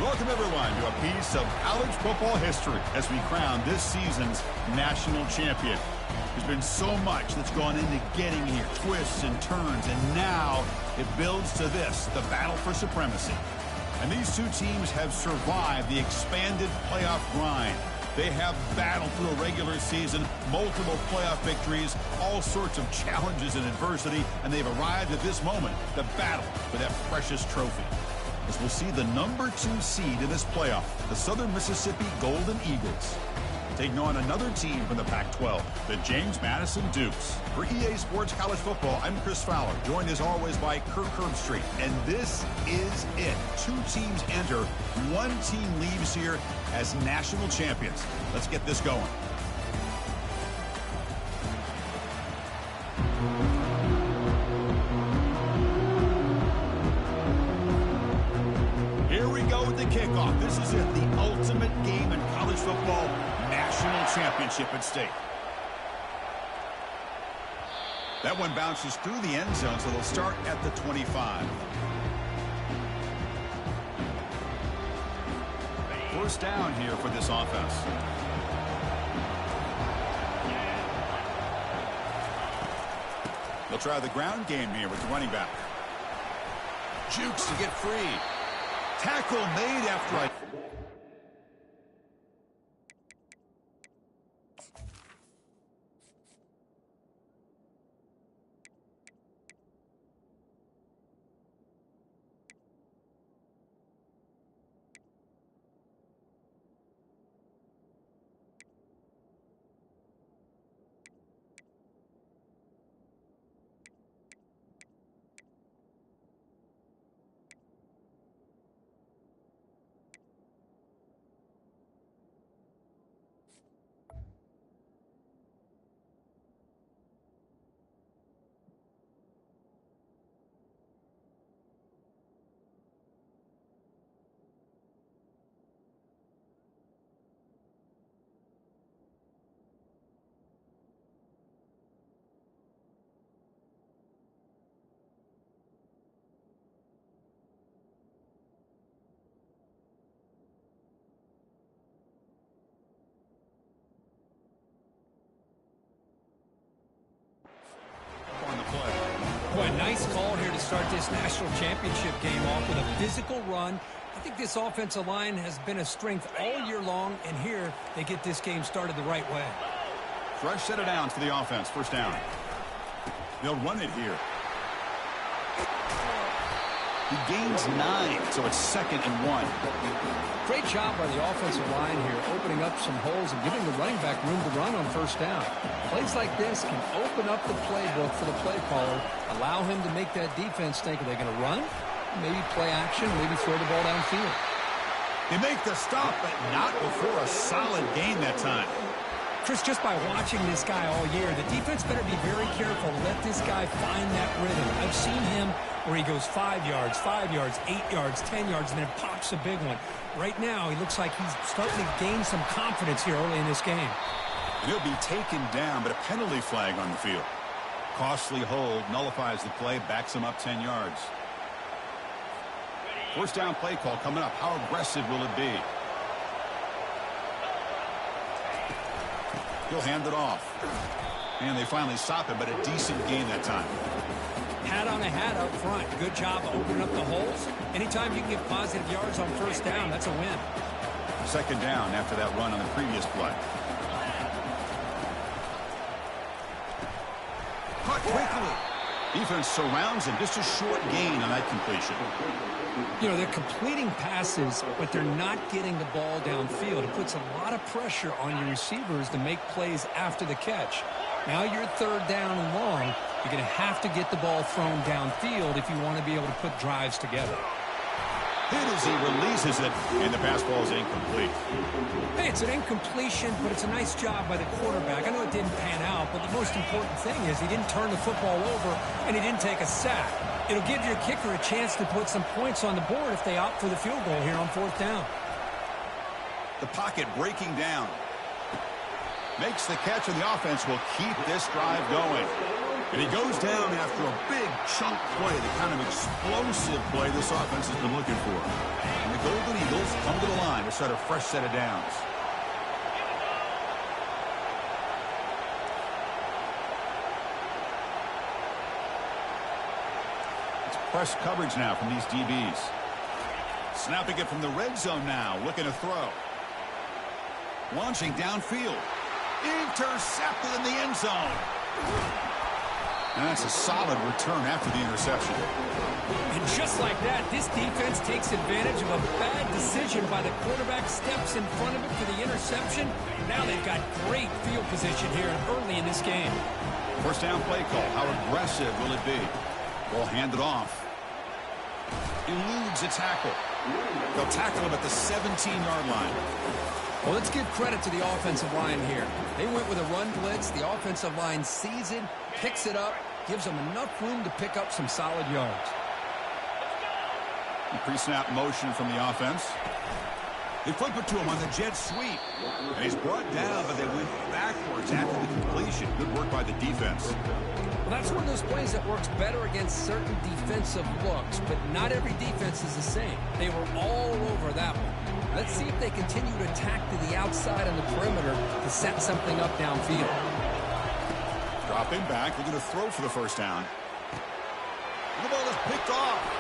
Welcome, everyone, to a piece of college football history as we crown this season's national champion. There's been so much that's gone into getting here, twists and turns, and now it builds to this, the battle for supremacy. And these two teams have survived the expanded playoff grind. They have battled through a regular season, multiple playoff victories, all sorts of challenges and adversity, and they've arrived at this moment, the battle for that precious trophy. As we'll see the number 2 seed in this playoff, the Southern Mississippi Golden Eagles, taking on another team from the Pac-12, the James Madison Dukes. For EA Sports College Football, I'm Chris Fowler, joined as always by Kirk Herbstreit. And this is it. 2 teams enter, 1 team leaves here as national champions. Let's get this going. Here we go with the kickoff. This is it, the ultimate game in college football. National championship at stake. That one bounces through the end zone, so they'll start at the 25. First down here for this offense. They'll try the ground game here with the running back. Jukes to get free. Tackle made after I... Boy, nice call here to start this national championship game off with a physical run. I think this offensive line has been a strength all year long, and here they get this game started the right way. Fresh set of downs for the offense. First down. They'll run it here. He gains 9, so it's 2nd and 1. Great job by the offensive line here, opening up some holes and giving the running back room to run on first down. Plays like this can open up the playbook for the play caller, allow him to make that defense think, are they going to run? Maybe play action, maybe throw the ball downfield. They make the stop, but not before a solid gain that time. Chris, just by watching this guy all year, the defense better be very careful to let this guy find that rhythm. I've seen him where he goes 5 yards, 8 yards, 10 yards, and then pops a big one. Right now, he looks like he's starting to gain some confidence here early in this game. And he'll be taken down, but a penalty flag on the field. Costly hold, nullifies the play, backs him up 10 yards. First down play call coming up. How aggressive will it be? He'll hand it off. And they finally stop it, but a decent gain that time. Hat on a hat up front. Good job opening up the holes. Anytime you can get positive yards on first down, that's a win. 2nd down after that run on the previous play. Caught quickly. Defense surrounds him. Just a short gain on that completion. You know, they're completing passes, but they're not getting the ball downfield. It puts a lot of pressure on your receivers to make plays after the catch. Now you're 3rd down and long. You're going to have to get the ball thrown downfield if you want to be able to put drives together. Hit as he releases it, and the pass ball is incomplete. Hey, it's an incompletion, but it's a nice job by the quarterback. I know it didn't pan out, but the most important thing is he didn't turn the football over, and he didn't take a sack. It'll give your kicker a chance to put some points on the board if they opt for the field goal here on 4th down. The pocket breaking down. Makes the catch, and the offense will keep this drive going. And he goes down after a big chunk play, the kind of explosive play this offense has been looking for. And the Golden Eagles come to the line to start a fresh set of downs. It's press coverage now from these DBs. Snapping it from the red zone now, looking to throw. Launching downfield. Intercepted in the end zone. And that's a solid return after the interception. And just like that, this defense takes advantage of a bad decision by the quarterback, steps in front of it for the interception. Now they've got great field position here early in this game. First down play call. How aggressive will it be? Ball handed off. Eludes a tackle. They'll tackle him at the 17-yard line. Well, let's give credit to the offensive line here. They went with a run blitz. The offensive line sees it, picks it up, gives them enough room to pick up some solid yards. Pre-snap motion from the offense. They flip it to him on the jet sweep. And he's brought down, but they went backwards after the completion. Good work by the defense. Well, that's one of those plays that works better against certain defensive looks, but not every defense is the same. They were all over that one. Let's see if they continue to attack to the outside on the perimeter to set something up downfield. Dropping back, looking to throw for the first down. The ball is picked off.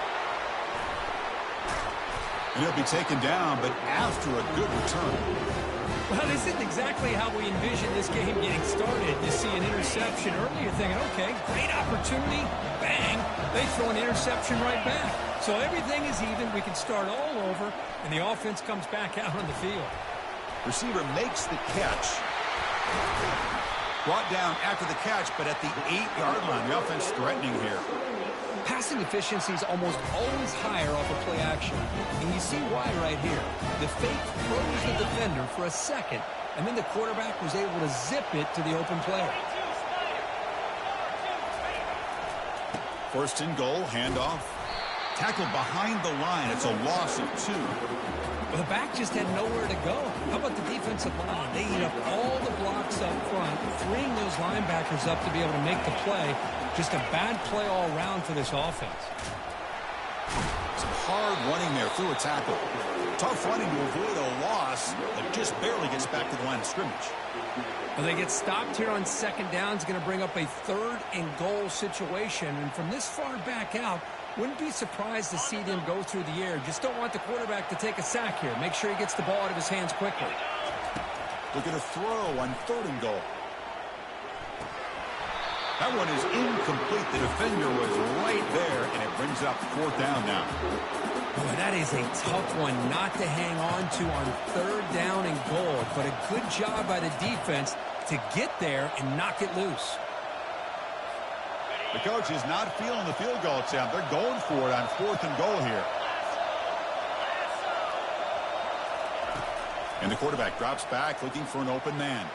And he'll be taken down, but after a good return. Well, this isn't exactly how we envisioned this game getting started. You see an interception early, you're thinking, okay, great opportunity, bang, they throw an interception right back. So everything is even, we can start all over, and the offense comes back out on the field. Receiver makes the catch. Brought down after the catch, but at the 8-yard line, the offense threatening here. Passing efficiency is almost always higher off of play action. And you see why right here. The fake throws the defender for a second, and then the quarterback was able to zip it to the open player. First and goal, handoff. Tackled behind the line. It's a loss of 2. Well, the back just had nowhere to go. How about the defensive line? They eat up all the blocks up front, freeing those linebackers up to be able to make the play. Just a bad play all around for this offense. Some hard running there through a tackle. Tough running to avoid a loss that just barely gets back to the line of scrimmage. Well, they get stopped here on second down. It's going to bring up a 3rd and goal situation. And from this far back out, wouldn't be surprised to see them go through the air. Just don't want the quarterback to take a sack here. Make sure he gets the ball out of his hands quickly. Looking to throw on 3rd and goal. That one is incomplete. The defender was right there, and it brings up 4th down now. Boy, that is a tough one not to hang on to on 3rd down and goal. But a good job by the defense to get there and knock it loose. The coach is not feeling the field goal attempt. They're going for it on 4th and goal here. And the quarterback drops back looking for an open man.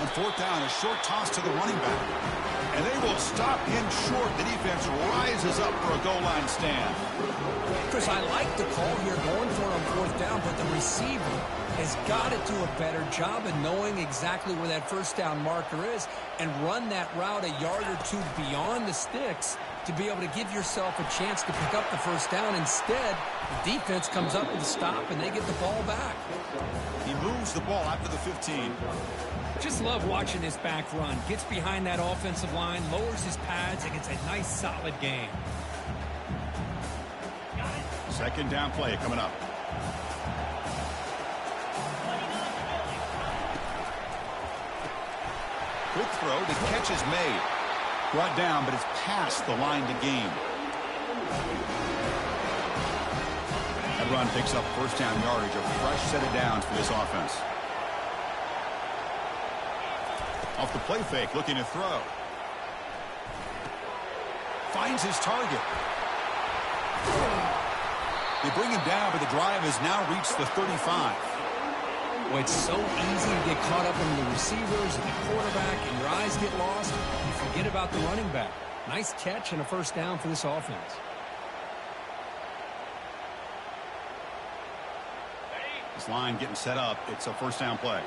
On 4th down, a short toss to the running back. And they will stop him short. The defense rises up for a goal line stand. Chris, I like the call here going for it on 4th down, but the receiver has got to do a better job of knowing exactly where that first down marker is and run that route a yard or 2 beyond the sticks to be able to give yourself a chance to pick up the first down. Instead, the defense comes up with a stop and they get the ball back. He moves the ball after the 15. Just love watching this back run. Gets behind that offensive line, lowers his pads, and gets a nice solid gain. Second down play coming up. Quick throw. The catch is made. Brought down, but it's past the line to gain. That run picks up first down yardage. A fresh set of downs for this offense. Off the play fake, looking to throw. Finds his target. They bring him down, but the drive has now reached the 35. Well, it's so easy to get caught up in the receivers and the quarterback, and your eyes get lost. You forget about the running back. Nice catch and a first down for this offense. This line getting set up. It's a first down play.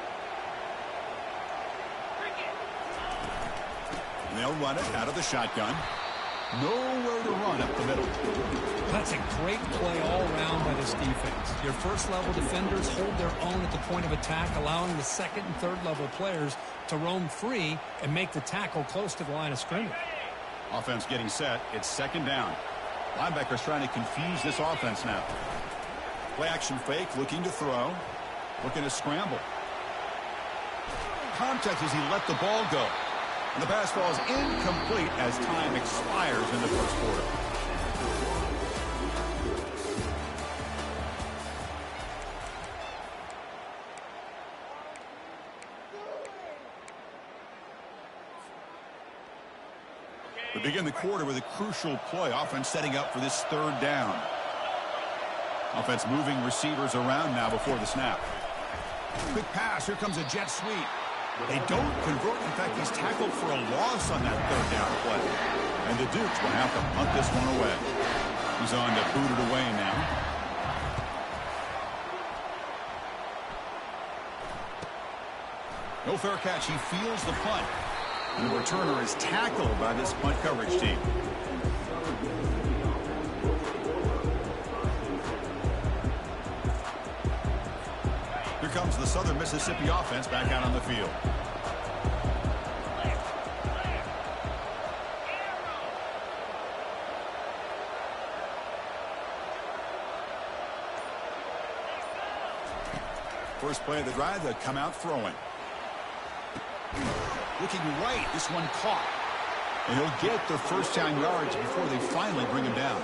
And they'll run it out of the shotgun. Nowhere to run up the middle. That's a great play all around by this defense. Your first-level defenders hold their own at the point of attack, allowing the second and third-level players to roam free and make the tackle close to the line of scrimmage. Offense getting set. It's second down. Linebackers trying to confuse this offense now. Play action fake, looking to throw. Looking to scramble. Contact as he let the ball go. And the pass falls incomplete as time expires in the first quarter. We begin the quarter with a crucial play. Offense setting up for this third down. Offense moving receivers around now before the snap. Quick pass. Here comes a jet sweep. They don't convert. In fact, he's tackled for a loss on that third down play. And the Dukes will have to punt this one away. He's on to boot it away now. No fair catch. He feels the punt. And the returner is tackled by this punt coverage team. Here comes the Southern Mississippi offense back out on the field. First play of the drive, they come out throwing. Looking right, this one caught. And he'll get the first down yards before they finally bring him down.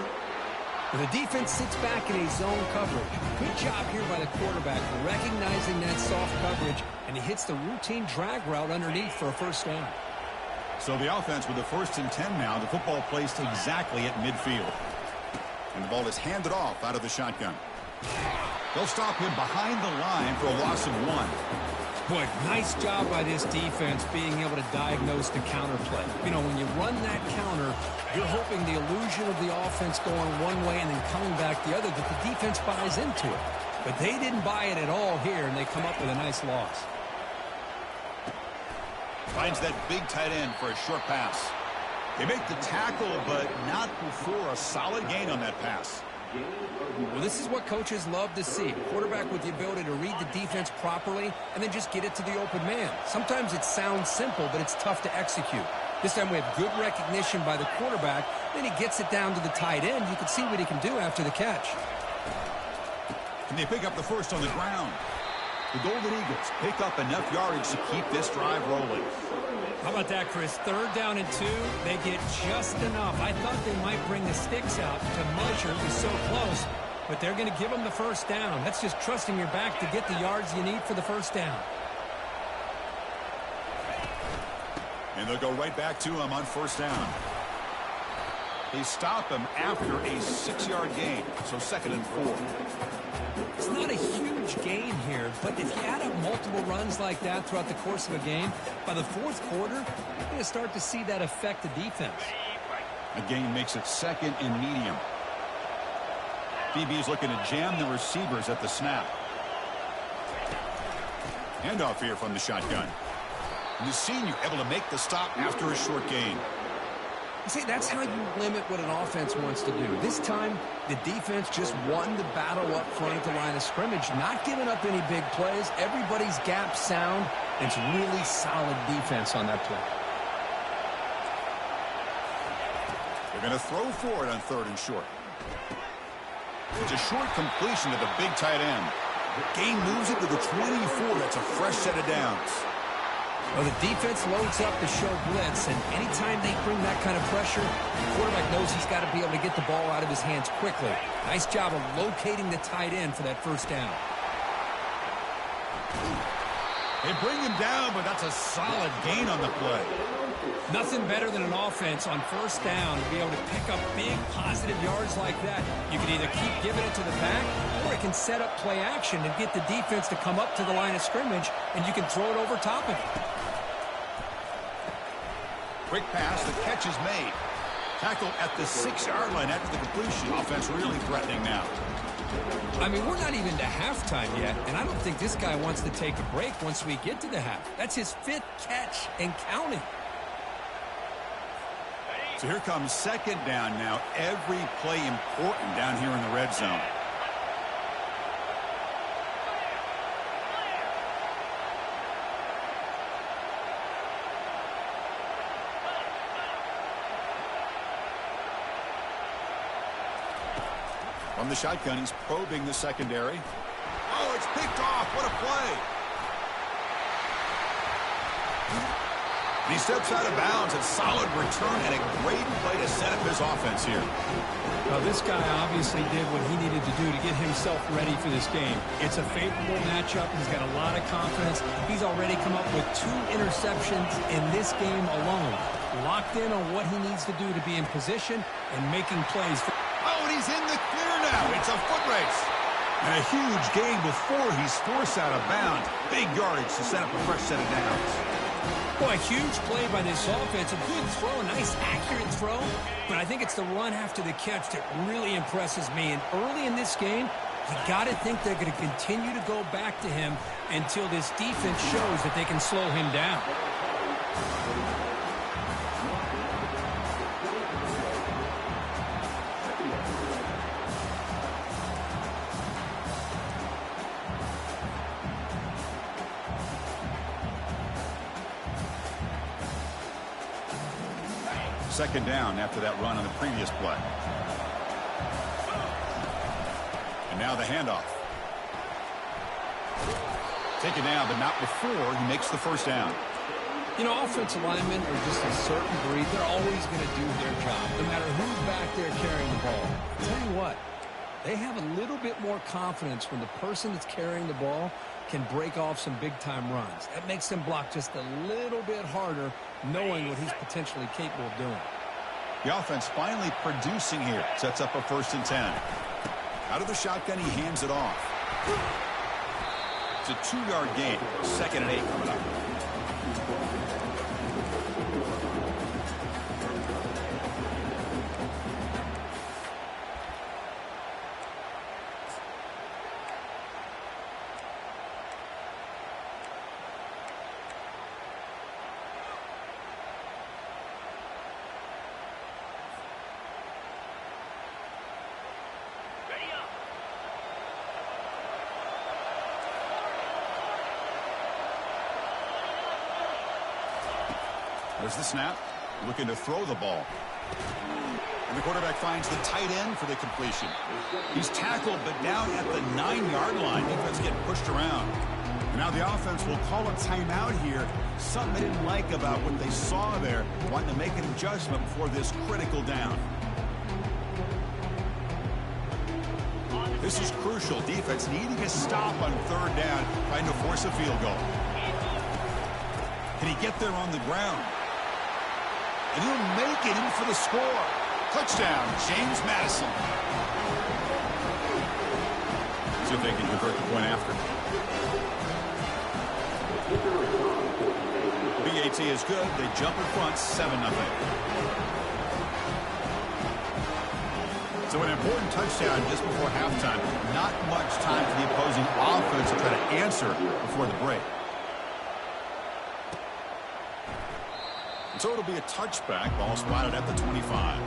The defense sits back in a zone coverage. Good job here by the quarterback recognizing that soft coverage, and he hits the routine drag route underneath for a first down. So the offense with the 1st and 10 now. The football placed exactly at midfield. And the ball is handed off out of the shotgun. They'll stop him behind the line for a loss of 1. Boy, nice job by this defense being able to diagnose the counter play. You know, when you run that counter, you're hoping the illusion of the offense going one way and then coming back the other, that the defense buys into it. But they didn't buy it at all here, and they come up with a nice loss. Finds that big tight end for a short pass. They make the tackle, but not before a solid gain on that pass. Well, this is what coaches love to see. Quarterback with the ability to read the defense properly and then just get it to the open man. Sometimes it sounds simple, but it's tough to execute. This time we have good recognition by the quarterback. Then he gets it down to the tight end. You can see what he can do after the catch. Can they pick up the first on the ground? The Golden Eagles pick up enough yardage to keep this drive rolling. How about that, Chris? 3rd down and 2. They get just enough. I thought they might bring the sticks out to measure. It was so close. But they're going to give them the first down. That's just trusting your back to get the yards you need for the first down. And they'll go right back to him on 1st down. They stop him after a 6-yard gain. So 2nd and 4. It's not a huge gain here, but if you add up multiple runs like that throughout the course of a game, by the 4th quarter, you're going to start to see that affect the defense. A gain makes it 2nd and medium. DB is looking to jam the receivers at the snap. Handoff here from the shotgun. And the senior able to make the stop after a short gain. See, that's how you limit what an offense wants to do. This time, the defense just won the battle up front at the line of scrimmage, not giving up any big plays. Everybody's gap sound. It's really solid defense on that play. They're going to throw for it on 3rd and short. It's a short completion to the big tight end. Gain moves it to the 24. That's a fresh set of downs. Well, the defense loads up to show blitz, and anytime they bring that kind of pressure, the quarterback knows he's got to be able to get the ball out of his hands quickly. Nice job of locating the tight end for that first down. They bring him down, but that's a solid gain on the play. Nothing better than an offense on 1st down to be able to pick up big positive yards like that. You can either keep giving it to the back, or it can set up play action and get the defense to come up to the line of scrimmage, and you can throw it over top of it. Quick pass, the catch is made. Tackle at the 6-yard line after the completion. Offense really threatening now. I mean, we're not even to halftime yet, and I don't think this guy wants to take a break once we get to the half. That's his 5th catch and counting. So here comes second down now. Every play important down here in the red zone. From the shotgun, he's probing the secondary. Oh, it's picked off. What a play. And he steps out of bounds. A solid return and a great play to set up his offense here. Well, this guy obviously did what he needed to do to get himself ready for this game. It's a favorable matchup. He's got a lot of confidence. He's already come up with 2 interceptions in this game alone. Locked in on what he needs to do to be in position and making plays. Oh, and he's in the clear now. It's a foot race. And a huge gain before he's forced out of bounds. Big yardage to set up a fresh set of downs. Boy, a huge play by this offense. A good throw, a nice accurate throw. But I think it's the run after the catch that really impresses me. And early in this game, you got to think they're going to continue to go back to him until this defense shows that they can slow him down. Second down after that run on the previous play. And now the handoff. Taken down, but not before he makes the first down. You know, offensive linemen are just a certain breed. They're always going to do their job, no matter who's back there carrying the ball. I'll tell you what, they have a little bit more confidence when the person that's carrying the ball can break off some big-time runs. That makes them block just a little bit harder, knowing what he's potentially capable of doing. The offense finally producing here. Sets up a 1st and 10. Out of the shotgun, he hands it off. It's a 2-yard gain. 2nd and 8 coming up. There's the snap. Looking to throw the ball. And the quarterback finds the tight end for the completion. He's tackled, but down at the 9-yard line. Defense getting pushed around. And now the offense will call a timeout here. Something they didn't like about what they saw there. Wanting to make an adjustment before this critical down. This is crucial. Defense needing a stop on 3rd down, trying to force a field goal. Can he get there on the ground? And he'll make it in for the score. Touchdown, James Madison. See if they can convert the point after. BAT is good. They jump in front, 7-0. So an important touchdown just before halftime. Not much time for the opposing offense to try to answer before the break. So it'll be a touchback. Ball spotted at the 25.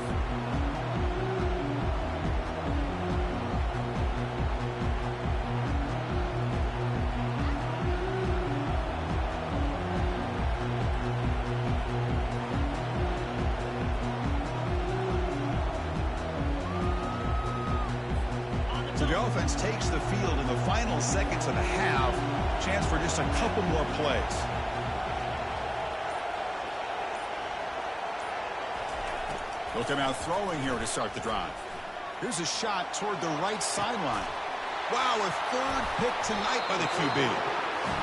So the offense takes the field in the final seconds of the half. Chance for just a couple more plays. They'll come out throwing here to start the drive. Here's a shot toward the right sideline. Wow, a 3rd pick tonight by the QB.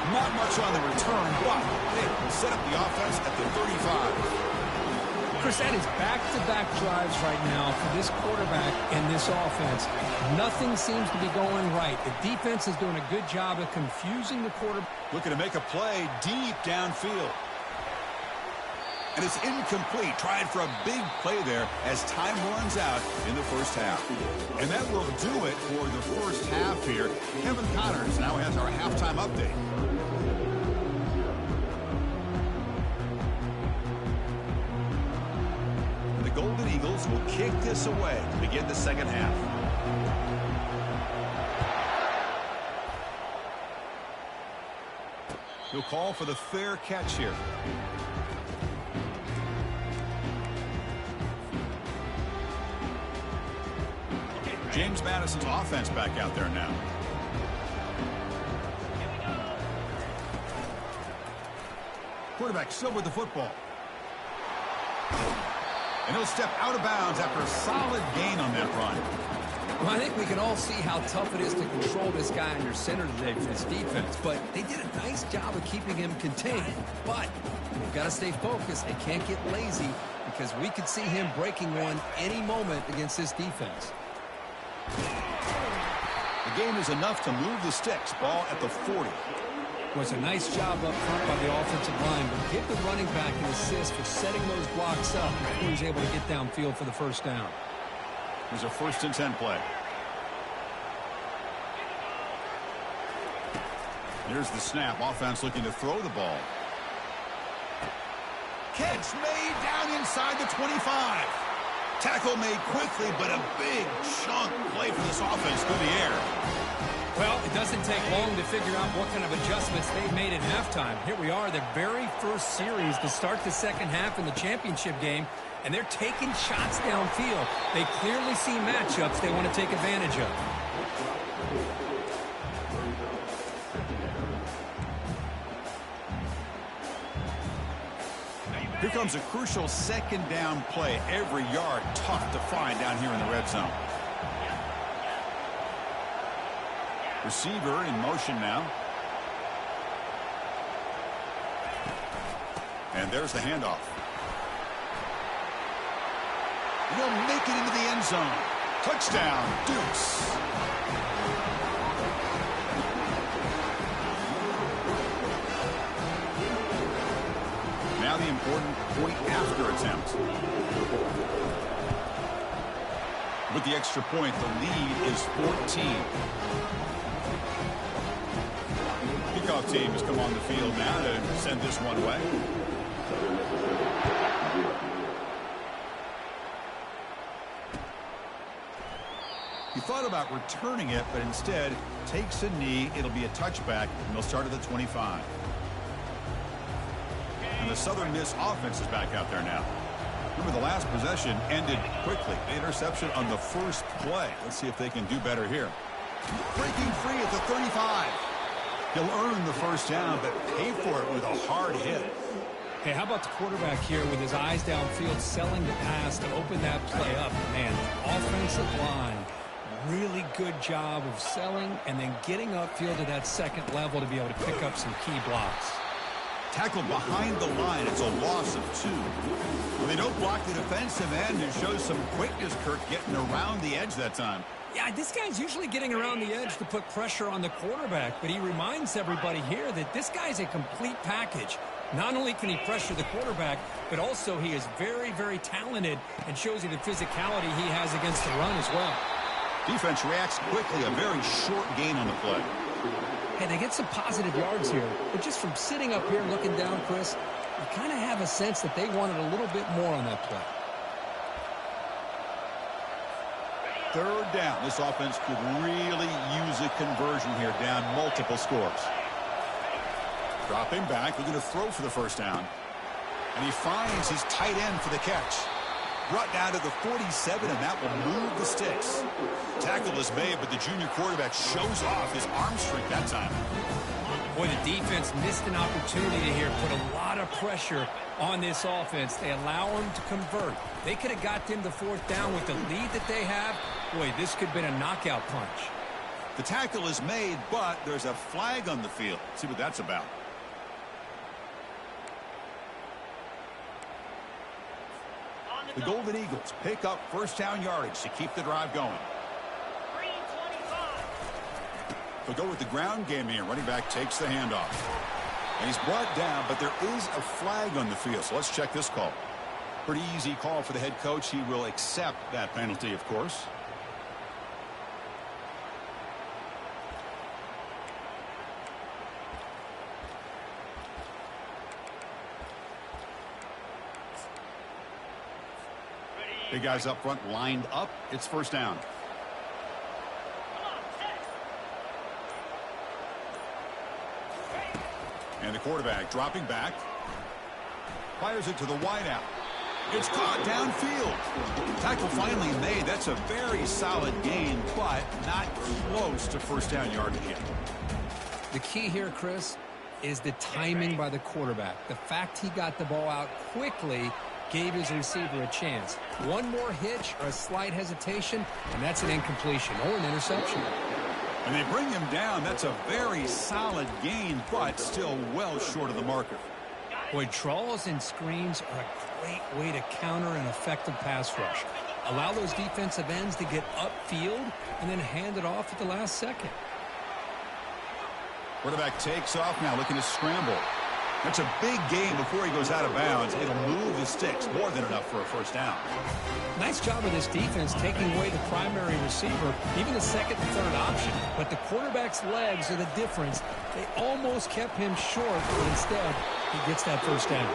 Not much on the return, but they will set up the offense at the 35. Chris, that is back-to-back drives right now for this quarterback and this offense. Nothing seems to be going right. The defense is doing a good job of confusing the quarterback. Looking to make a play deep downfield. And it's incomplete. Tried for a big play there as time runs out in the first half. And that will do it for the first half here. Kevin Connors now has our halftime update. The goal this away to begin the second half. He'll call for the fair catch here. James Madison's offense back out there now. Quarterback still with the football. And he'll step out of bounds after a solid gain on that run. Well, I think we can all see how tough it is to control this guy under center today for this defense. But they did a nice job of keeping him contained. But they've got to stay focused. They can't get lazy because we could see him breaking one any moment against this defense. The gain is enough to move the sticks. Ball at the 40. Well, it's a nice job up front by the offensive line, but give the running back an assist for setting those blocks up before he's able to get downfield for the first down. Here's a 1st and 10 play. Here's the snap. Offense looking to throw the ball. Catch made down inside the 25. Tackle made quickly, but a big chunk play for this offense through the air. Well, it doesn't take long to figure out what kind of adjustments they've made at halftime. Here we are, the very first series to start the second half in the championship game, and they're taking shots downfield. They clearly see matchups they want to take advantage of. Here comes a crucial second down play. Every yard tough to find down here in the red zone. Receiver in motion now. And there's the handoff. And he'll make it into the end zone. Touchdown, Dukes. Now the important point after attempt. With the extra point, the lead is 14. Kickoff team has come on the field now to send this one away. He thought about returning it, but instead takes a knee. It'll be a touchback, and they'll start at the 25. And the Southern Miss offense is back out there now. Remember, the last possession ended quickly. The interception on the first play. Let's see if they can do better here. Breaking free at the 35. He'll earn the first down, but pay for it with a hard hit. Hey, how about the quarterback here with his eyes downfield, selling the pass to open that play up? Man, offensive line, really good job of selling and then getting upfield to that second level to be able to pick up some key blocks. Tackled behind the line. It's a loss of 2. When they don't block the defensive end, it shows some quickness, Kirk, getting around the edge that time. Yeah, this guy's usually getting around the edge to put pressure on the quarterback, but he reminds everybody here that this guy's a complete package. Not only can he pressure the quarterback, but also he is very, very talented and shows you the physicality he has against the run as well. Defense reacts quickly. A very short gain on the play. Hey, they get some positive yards here, but just from sitting up here looking down, Chris, you kind of have a sense that they wanted a little bit more on that play. Third down. This offense could really use a conversion here, down multiple scores. Dropping back, looking to throw for the first down. And he finds his tight end for the catch. Brought down to the 47, and that will move the sticks. Tackle is made, but the junior quarterback shows off his arm strength that time. Boy, the defense missed an opportunity here, put a lot of pressure on this offense. They allow them to convert. They could have got them to fourth down with the lead that they have. Boy, this could have been a knockout punch. The tackle is made, but there's a flag on the field. Let's see what that's about. The Golden Eagles pick up first down yardage to keep the drive going. They'll go with the ground game here. Running back takes the handoff. And he's brought down, but there is a flag on the field. So let's check this call. Pretty easy call for the head coach. He will accept that penalty, of course. Big guys up front lined up. It's first down. And the quarterback dropping back. Fires it to the wideout. It's caught downfield. Tackle finally made. That's a very solid gain, but not close to first down yardage yet. The key here, Chris, is the timing by the quarterback. The fact he got the ball out quickly gave his receiver a chance. One more hitch or a slight hesitation, and that's an incompletion or an interception. And they bring him down. That's a very solid gain, but still well short of the marker. Boy, draws and screens are a great way to counter an effective pass rush. Allow those defensive ends to get upfield and then hand it off at the last second. Quarterback takes off now, looking to scramble. That's a big gain before he goes out of bounds. It'll move the sticks, more than enough for a first down. Nice job of this defense taking away the primary receiver, even the second and third option. But the quarterback's legs are the difference. They almost kept him short, but instead, he gets that first down.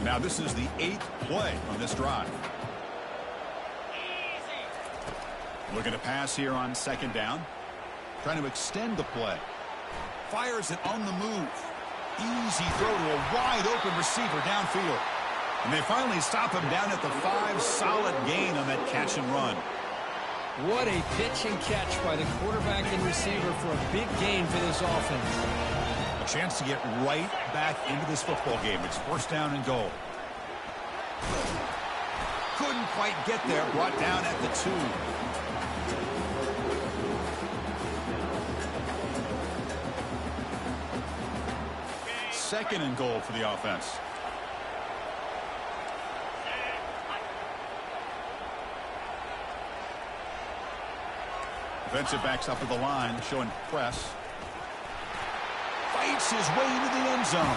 Now this is the 8th play on this drive. Looking to pass here on second down. Trying to extend the play. Fires it on the move. Easy throw to a wide open receiver downfield. And they finally stop him down at the 5. Solid gain on that catch and run. What a pitch and catch by the quarterback and receiver for a big gain for this offense. A chance to get right back into this football game. It's first down and goal. Couldn't quite get there. Brought down at the 2. Second and goal for the offense. Defensive backs up to the line, showing press. Fights his way into the end zone.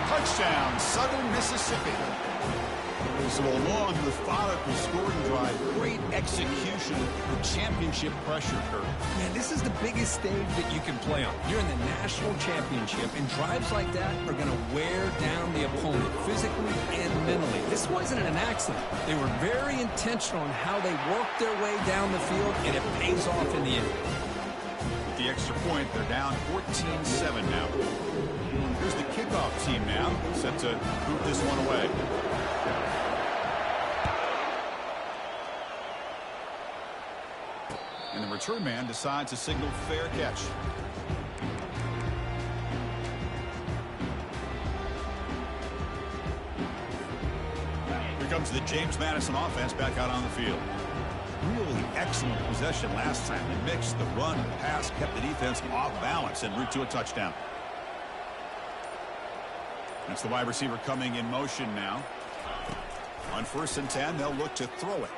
Touchdown, Southern Mississippi. So a long, methodical scoring drive. Great execution with championship pressure, Kurt. Man, this is the biggest stage that you can play on. You're in the national championship, and drives like that are going to wear down the opponent physically and mentally. This wasn't an accident. They were very intentional in how they worked their way down the field, and it pays off in the end. With the extra point, they're down 14-7 now. Here's the kickoff team now, set to boot this one away. And the return man decides to signal fair catch. Here comes the James Madison offense back out on the field. Really excellent possession last time. They mixed the run and the pass, kept the defense off balance en route to a touchdown. That's the wide receiver coming in motion now. On 1st and 10, they'll look to throw it.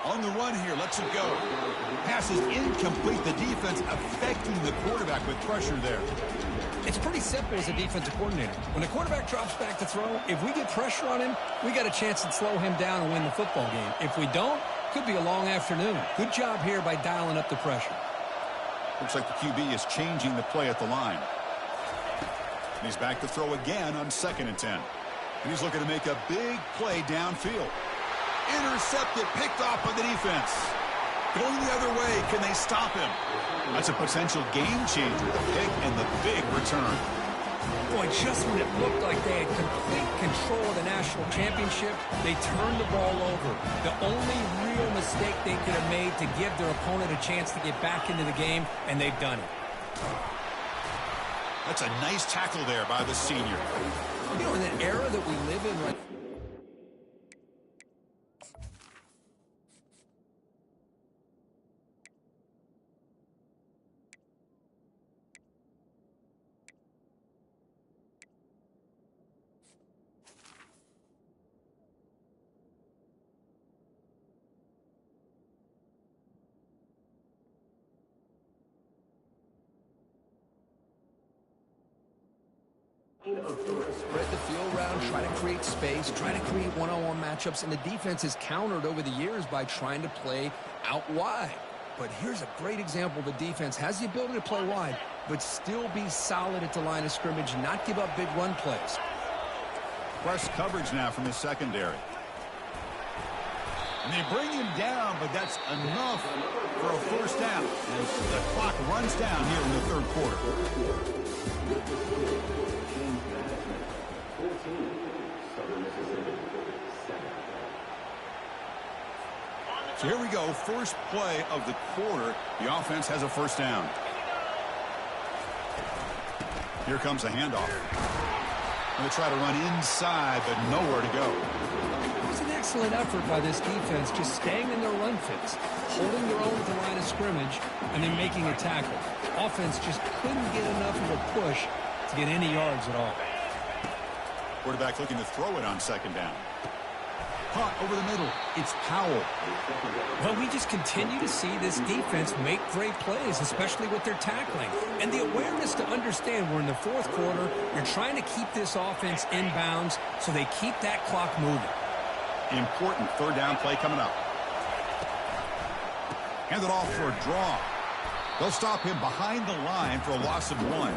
On the run here, lets it go. Pass is incomplete. The defense affecting the quarterback with pressure there. It's pretty simple as a defensive coordinator. When the quarterback drops back to throw, if we get pressure on him, we got a chance to slow him down and win the football game. If we don't, could be a long afternoon. Good job here by dialing up the pressure. Looks like the QB is changing the play at the line. And he's back to throw again on 2nd and 10. And he's looking to make a big play downfield. Intercepted, picked off by the defense. Going the other way, can they stop him? That's a potential game changer, the pick and the big return. Boy, just when it looked like they had complete control of the national championship, they turned the ball over. The only real mistake they could have made to give their opponent a chance to get back into the game, and they've done it. That's a nice tackle there by the senior. You know, in the era that we live in right spread the field around, try to create space, try to create one-on-one matchups, and the defense has countered over the years by trying to play out wide. But here's a great example. The defense has the ability to play wide, but still be solid at the line of scrimmage and not give up big run plays. Press coverage now from the secondary. And they bring him down, but that's enough for a first down. And the clock runs down here in the third quarter. So here we go, first play of the quarter. The offense has a first down. Here comes a handoff. Going to try to run inside, but nowhere to go. It was an excellent effort by this defense, just staying in their run fits, holding their own at the line of scrimmage, and then making a tackle. Offense just couldn't get enough of a push to get any yards at all. Quarterback looking to throw it on second down. Caught over the middle. It's Powell. Well, we just continue to see this defense make great plays, especially with their tackling. And the awareness to understand we're in the fourth quarter, you're trying to keep this offense in bounds so they keep that clock moving. Important third down play coming up. Hand it off for a draw. They'll stop him behind the line for a loss of 1.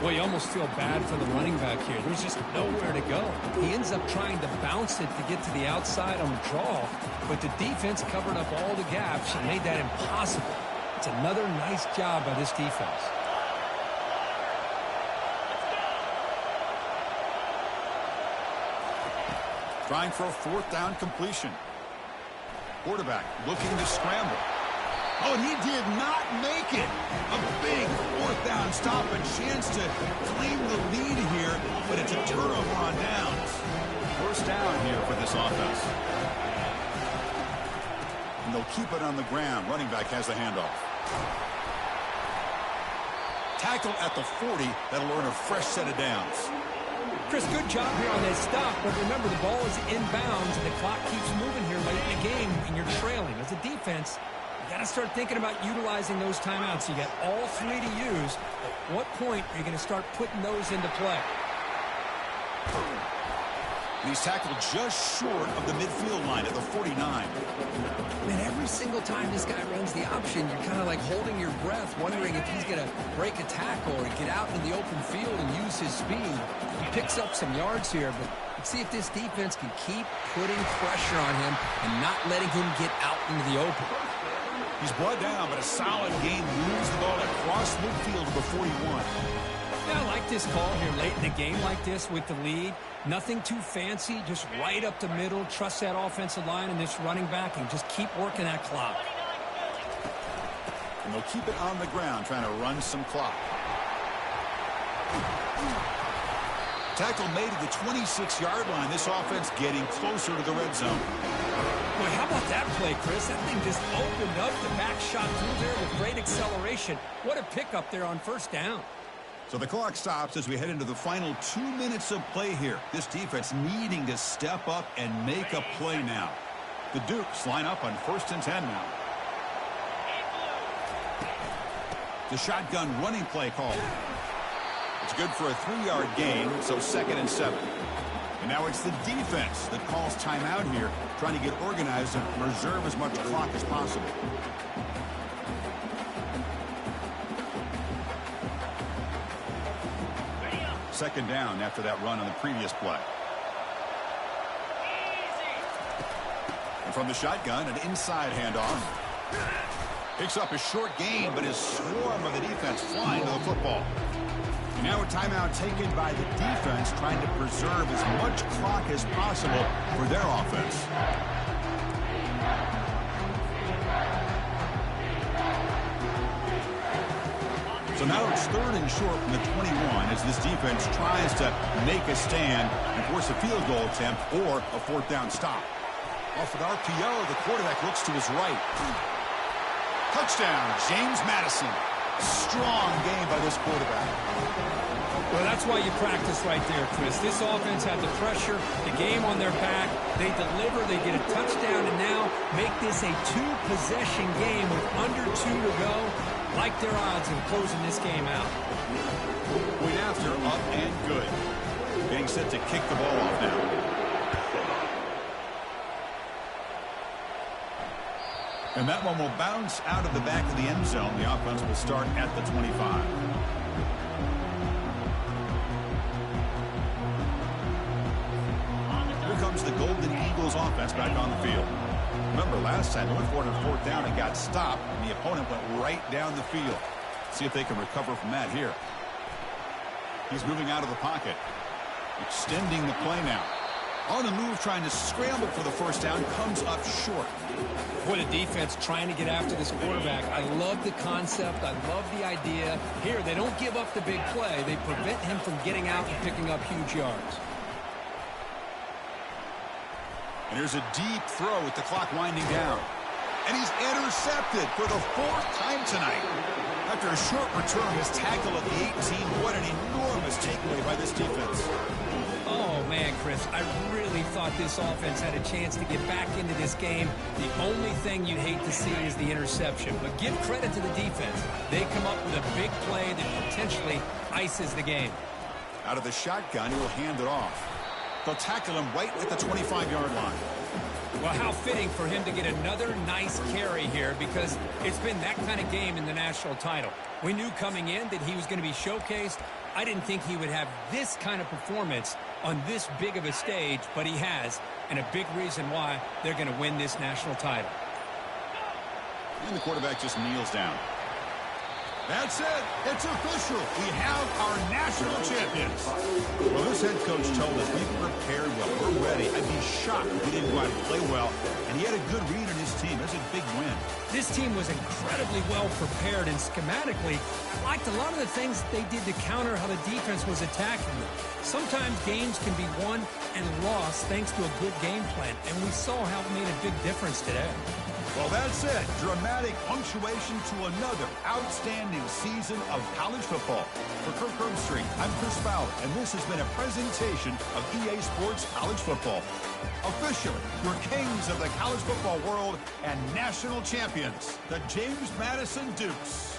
Well, you almost feel bad for the running back here. There's just nowhere to go. He ends up trying to bounce it to get to the outside on the draw, but the defense covered up all the gaps and made that impossible. It's another nice job by this defense. Trying for a fourth down completion. Quarterback looking to scramble. Oh, and he did not make it. A big fourth down stop, a chance to claim the lead here, but it's a turnover on downs. First down here for this offense. And they'll keep it on the ground. Running back has the handoff. Tackle at the 40. That'll earn a fresh set of downs. Chris, good job here on that stop, but remember the ball is inbounds and the clock keeps moving here late in the game and you're trailing. As a defense, you got to start thinking about utilizing those timeouts. You got all three to use. At what point are you going to start putting those into play? And he's tackled just short of the midfield line at the 49. Man, every single time this guy runs the option, you're kind of like holding your breath, wondering if he's going to break a tackle or get out in the open field and use his speed. He picks up some yards here, but let's see if this defense can keep putting pressure on him and not letting him get out into the open. He's brought down, but a solid gain moves the ball across midfield to the 41. Yeah, I like this call here late in the game like this with the lead. Nothing too fancy, just right up the middle. Trust that offensive line and this running back and just keep working that clock. And they'll keep it on the ground, trying to run some clock. Tackle made at the 26-yard line. This offense getting closer to the red zone. Boy, how about that play, Chris? That thing just opened up. The back shot through there with great acceleration. What a pickup there on first down. So the clock stops as we head into the final 2 minutes of play here. This defense needing to step up and make a play now. The Dukes line up on 1st and 10 now. The shotgun running play call. It's good for a 3-yard gain, so 2nd and 7. And now it's the defense that calls timeout here, trying to get organized and preserve as much clock as possible. Second down after that run on the previous play. And from the shotgun, an inside handoff. Picks up a short gain, but his swarm of the defense flying to the football. And now a timeout taken by the defense, trying to preserve as much clock as possible for their offense. So now it's 3rd and short from the 21 as this defense tries to make a stand and force a field goal attempt or a 4th down stop. Off with RPO, the quarterback looks to his right. Touchdown, James Madison. Strong game by this quarterback. Well, that's why you practice right there, Chris. This offense had the pressure, the game on their back. They deliver, they get a touchdown, and now make this a 2-possession game with under 2 to go. Like their odds in closing this game out. Point after, up and good. Getting set to kick the ball off now. And that one will bounce out of the back of the end zone. The offense will start at the 25. Here comes the Golden Eagles offense back on the field. Remember, last time they went for it on fourth down and got stopped, and the opponent went right down the field. See if they can recover from that here. He's moving out of the pocket. Extending the play now. On the move, trying to scramble for the first down, comes up short. Boy, the defense trying to get after this quarterback. I love the concept. I love the idea. Here, they don't give up the big play. They prevent him from getting out and picking up huge yards. And here's a deep throw with the clock winding down. And he's intercepted for the fourth time tonight. After a short return, his tackle at the 18. What an enormous takeaway by this defense. Oh, man, Chris, I really thought this offense had a chance to get back into this game. The only thing you'd hate to see is the interception. But give credit to the defense. They come up with a big play that potentially ices the game. Out of the shotgun, he will hand it off. They'll tackle him right at the 25-yard line. Well, how fitting for him to get another nice carry here, because it's been that kind of game in the national title. We knew coming in that he was going to be showcased. I didn't think he would have this kind of performance on this big of a stage, but he has, and a big reason why they're going to win this national title. And the quarterback just kneels down. That's it. It's official. We have our national champions. Well, this head coach told us we've prepared well. We're ready. I'd be shocked if he didn't go out and play well. And he had a good read on his team. That's a big win. This team was incredibly well prepared, and schematically, I liked a lot of the things they did to counter how the defense was attacking them. Sometimes games can be won and lost thanks to a good game plan, and we saw how it made a big difference today. Well, that's it. Dramatic punctuation to another outstanding season of college football. For Kirk Herbstreit, I'm Chris Fowler, and this has been a presentation of EA Sports College Football. Officially, your kings of the college football world and national champions, the James Madison Dukes.